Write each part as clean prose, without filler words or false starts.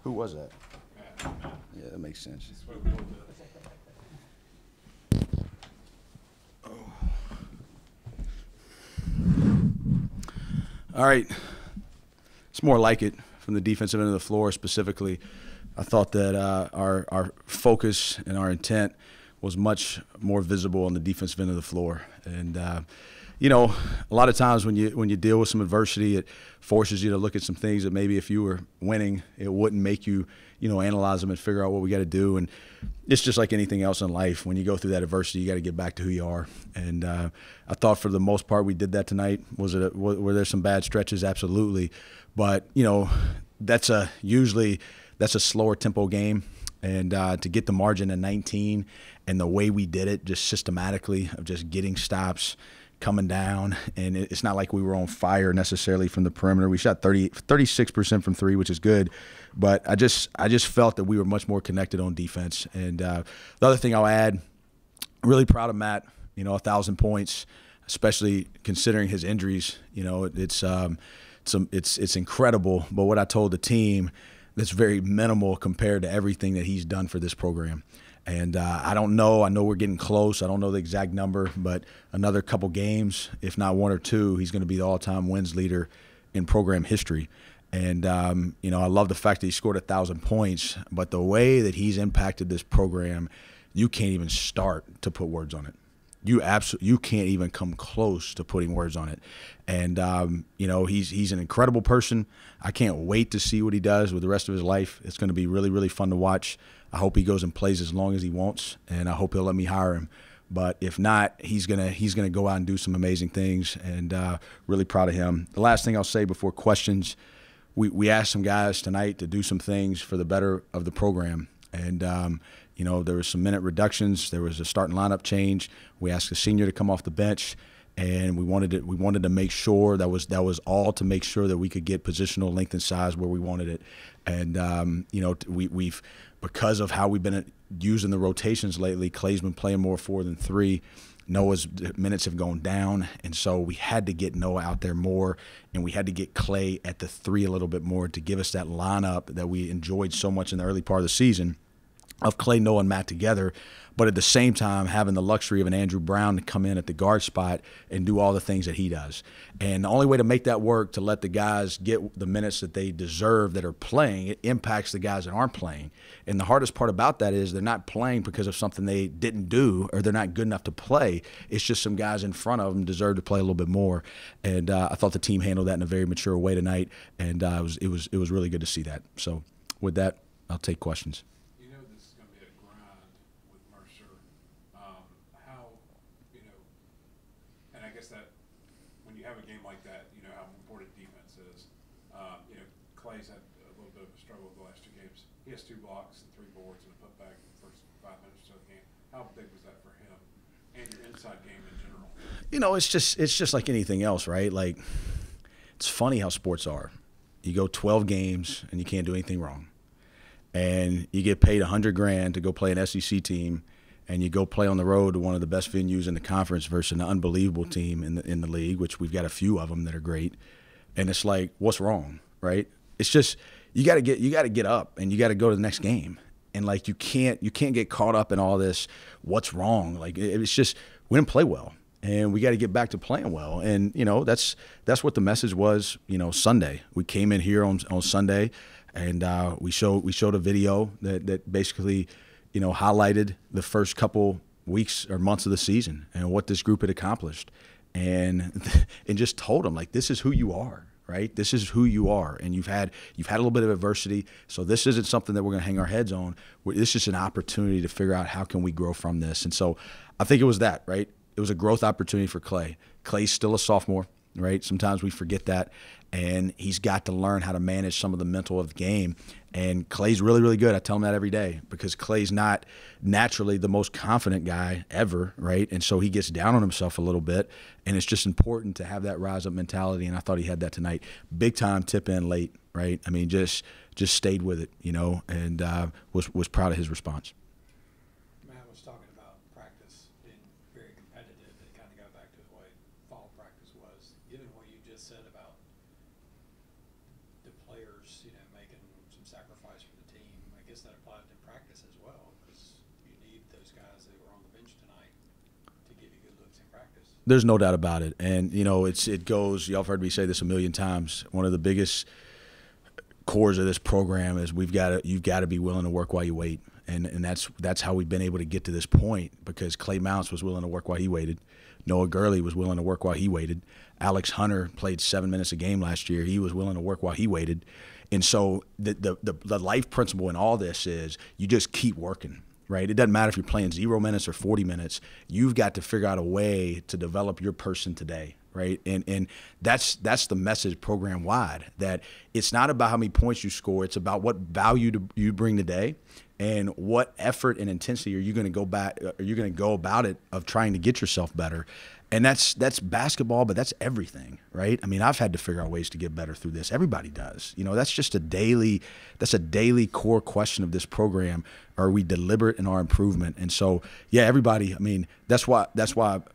Who was that? Yeah, that makes sense. All right. It's more like it from the defensive end of the floor specifically. I thought that our focus and our intent was much more visible on the defensive end of the floor. And, you know, a lot of times when you deal with some adversity, it forces you to look at some things that maybe if you were winning, it wouldn't make you, analyze them and figure out what we got to do. And it's just like anything else in life. When you go through that adversity, you got to get back to who you are. And I thought for the most part we did that tonight. Were there some bad stretches? Absolutely. But, that's a slower tempo game. And to get the margin of 19 and the way we did it, just systematically of just getting stops, coming down, and it's not like we were on fire necessarily from the perimeter. We shot 36% from three, which is good, but I just felt that we were much more connected on defense. And the other thing I'll add, really proud of Matt. 1,000 points, especially considering his injuries. It's incredible. But what I told the team, that's very minimal compared to everything that he's done for this program. And I don't know. I know we're getting close. I don't know the exact number, but another couple games, if not one or two, he's going to be the all-time wins leader in program history. And, I love the fact that he scored 1,000 points, but the way that he's impacted this program, you can't even start to put words on it. You can't even come close to putting words on it. And, he's an incredible person. I can't wait to see what he does with the rest of his life. It's going to be really, really fun to watch. I hope he goes and plays as long as he wants, and I hope he'll let me hire him. But if not, he's gonna go out and do some amazing things, and really proud of him. The last thing I'll say before questions, we asked some guys tonight to do some things for the better of the program. And, there was some minute reductions. There was a starting lineup change. We asked a senior to come off the bench, and we wanted to make sure that was all to make sure that we could get positional length and size where we wanted it. And, we've because of how we've been using the rotations lately, Clay's been playing more 4 than 3. Noah's minutes have gone down, and so we had to get Noah out there more, and we had to get Clay at the 3 a little bit more to give us that lineup that we enjoyed so much in the early part of the season of Clay, Noah, and Matt together, but at the same time having the luxury of an Andrew Brown to come in at the guard spot and do all the things that he does. And the only way to make that work, to let the guys get the minutes that they deserve that are playing, it impacts the guys that aren't playing. And the hardest part about that is they're not playing because of something they didn't do or they're not good enough to play. It's just some guys in front of them deserve to play a little bit more. And I thought the team handled that in a very mature way tonight, and it was really good to see that. So with that, I'll take questions. And I guess that when you have a game like that, you know how important defense is. Clay's had a little bit of a struggle the last 2 games. He has 2 blocks and 3 boards and a putback in the first 5 minutes of the game. How big was that for him and your inside game in general? It's just like anything else, right? Like, it's funny how sports are. You go 12 games and you can't do anything wrong, and you get paid $100,000 to go play an SEC team, and you go play on the road to one of the best venues in the conference versus an unbelievable team in the league, which we've got a few of them that are great. And it's like, what's wrong, right? It's just you got to get up and you got to go to the next game. And like you can't get caught up in all this. What's wrong? Like it's just we didn't play well, and we got to get back to playing well. And that's what the message was. Sunday we came in here on Sunday, and we showed a video that basically highlighted the first couple weeks or months of the season and what this group had accomplished, and just told them, like, this is who you are, right? This is who you are, and you've had a little bit of adversity, so this isn't something that we're going to hang our heads on. This is an opportunity to figure out how can we grow from this. And so I think it was that, right? It was a growth opportunity for Clay. Clay's still a sophomore, right? Sometimes we forget that, and he's got to learn how to manage some of the mental of the game. And Clay's really, really good. I tell him that every day, because Clay's not naturally the most confident guy ever, right? And so he gets down on himself a little bit, and it's just important to have that rise-up mentality, and I thought he had that tonight. Big-time tip in late, right? I mean, just stayed with it, and was proud of his response. Matt was talking about practice being very competitive. It kind of got back to the way fall practice was. Given what you just said about the players, making some sacrifice for the team. I guess that applied to practice as well, because you need those guys that were on the bench tonight to give you good looks in practice. There's no doubt about it. And, you know, it goes – y'all have heard me say this a million times. One of the biggest cores of this program is you've got to be willing to work while you wait. And that's how we've been able to get to this point, because Clay Mounts was willing to work while he waited. Noah Gurley was willing to work while he waited. Alex Hunter played 7 minutes a game last year. He was willing to work while he waited. And so the life principle in all this is you just keep working, right? It doesn't matter if you're playing 0 minutes or 40 minutes. You've got to figure out a way to develop your person today, right? And that's the message program-wide, that it's not about how many points you score. It's about what value you bring today, and what effort and intensity are you going to go about it of trying to get yourself better. And that's basketball, but that's everything, right? I mean, I've had to figure out ways to get better through this. Everybody does. You know, that's just a daily core question of this program. Are we deliberate in our improvement? And so, yeah, everybody, I mean, that's why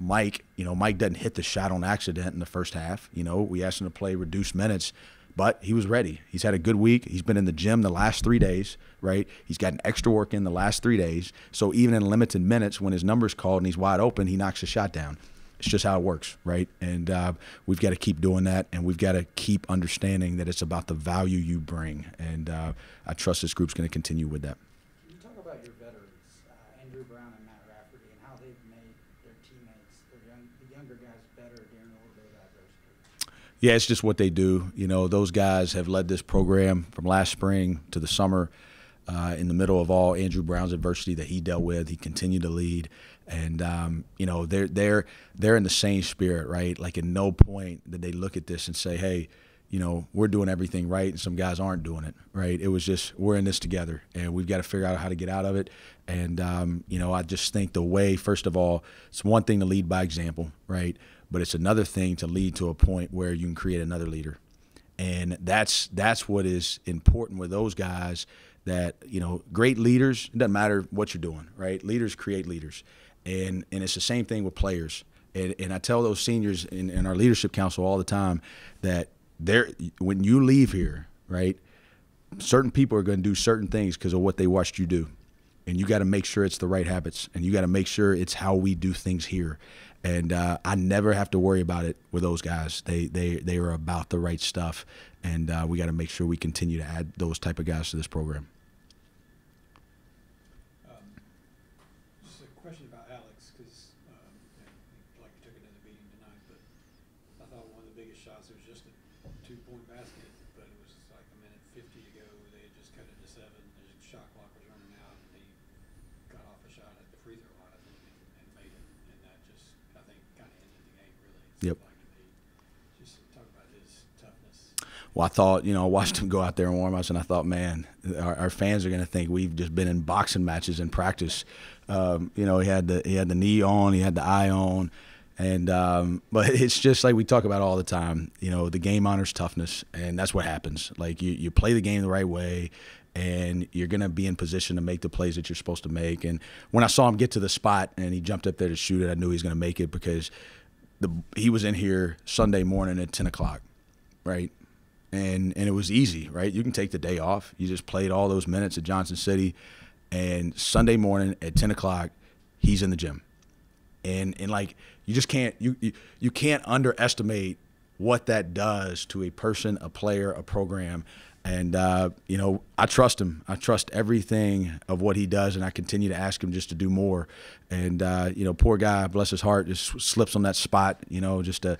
Mike doesn't hit the shot on accident in the first half. You know, we asked him to play reduced minutes, but he was ready. He's had a good week. He's been in the gym the last 3 days, right? He's gotten extra work in the last 3 days. So even in limited minutes, when his number's called and he's wide open, he knocks a shot down. It's just how it works, right? And we've got to keep doing that, and we've got to keep understanding that it's about the value you bring. And I trust this group's going to continue with that. Can you talk about your veterans, Andrew Brown and Matt Rafferty, and how they've made their teammates, the younger guys, better during a little bit of adversity? Yeah, it's just what they do. You know, those guys have led this program from last spring to the summer. In the middle of all Andrew Brown's adversity that he dealt with, he continued to lead. And you know, they're in the same spirit, right? Like, at no point did they look at this and say, hey, you know, we're doing everything right and some guys aren't doing it, right? It was just, we're in this together, and we've got to figure out how to get out of it. And you know, I just think the way, first of all, it's one thing to lead by example, right? But it's another thing to lead to a point where you can create another leader. And that's what is important with those guys. That, you know, great leaders, it doesn't matter what you're doing, right? Leaders create leaders. And it's the same thing with players. And I tell those seniors in our leadership council all the time that when you leave here, right, certain people are going to do certain things because of what they watched you do. And you got to make sure it's the right habits, and you got to make sure it's how we do things here. And I never have to worry about it with those guys. They are about the right stuff, and we got to make sure we continue to add those type of guys to this program. Just a question about Alex, because like you took another beating tonight, but I thought one of the biggest shots, it was just a 2-point basket, but it was like a minute 50 to go. They had just cut it to 7. The shot clock was running out, and he got off a shot at the free throw line, I think, and made it. And that just, I think, kind of ended the game, really. Yep. Like to me. Just talk about his toughness. Well, I thought, you know, I watched him go out there and warm ups, and I thought, man, our fans are going to think we've just been in boxing matches in practice. You know, he had the knee on, he had the eye on, and but it's just like we talk about all the time. You know, the game honors toughness, and that's what happens. Like, you play the game the right way, and you're going to be in position to make the plays that you're supposed to make. And when I saw him get to the spot and he jumped up there to shoot it, I knew he was going to make it, because he was in here Sunday morning at 10 o'clock, right? And it was easy, right? You can take the day off. You just played all those minutes at Johnson City, and Sunday morning at 10 o'clock, he's in the gym. And like, you just can't you can't underestimate what that does to a person, a player, a program. And you know, I trust him. I trust everything of what he does, and I continue to ask him just to do more. And you know, poor guy, bless his heart, just slips on that spot. You know, just a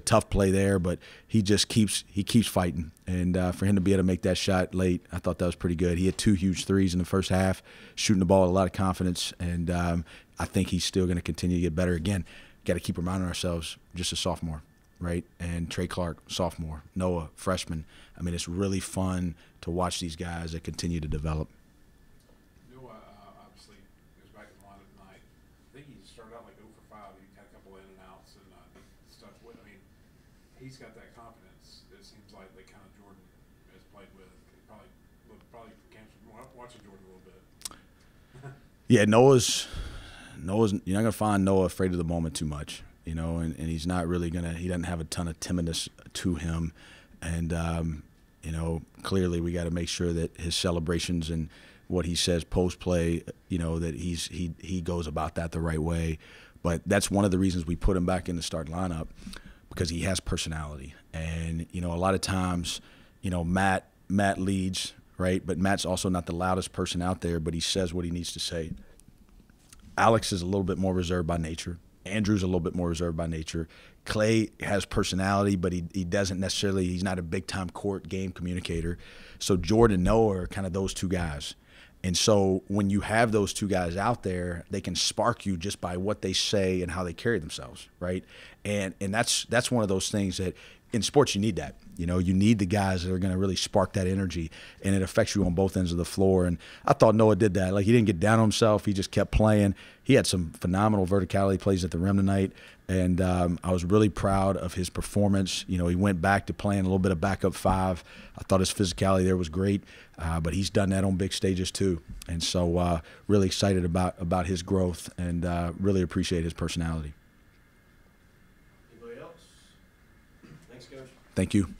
tough play there, but he keeps fighting. And for him to be able to make that shot late, I thought that was pretty good. He had 2 huge threes in the first half, shooting the ball with a lot of confidence. And I think he's still going to continue to get better. Again, got to keep reminding ourselves, just a sophomore, right? And Trey Clark, sophomore. Noah, freshman. I mean, it's really fun to watch these guys that continue to develop. Noah, obviously, he was back in the lineup tonight. I think he started out like 0 for 5. He had a couple in and outs and stuff. I mean, he's got that confidence. It seems like the kind of Jordan has played with. Probably came from watching Jordan a little bit. Yeah, Noah's you're not going to find Noah afraid of the moment too much, you know, and he's not really he doesn't have a ton of timidness to him. And, you know, clearly we got to make sure that his celebrations and what he says post play, you know, that he goes about that the right way. But that's one of the reasons we put him back in the start lineup, because he has personality. And, you know, a lot of times, you know, Matt leads, right? But Matt's also not the loudest person out there, but he says what he needs to say. Alex is a little bit more reserved by nature. Andrew's a little bit more reserved by nature. Clay has personality, but he doesn't necessarily, he's not a big-time court game communicator. So Jordan and Noah are kind of those two guys. And so when you have those two guys out there, they can spark you just by what they say and how they carry themselves, right? And that's one of those things that in sports you need that. You know, you need the guys that are going to really spark that energy, and it affects you on both ends of the floor. And I thought Noah did that. Like, he didn't get down on himself. He just kept playing. He had some phenomenal verticality plays at the rim tonight, and I was really proud of his performance. You know, he went back to playing a little bit of backup five. I thought his physicality there was great, but he's done that on big stages too. And so really excited about his growth, and really appreciate his personality. Anybody else? Thanks, Coach. Thank you.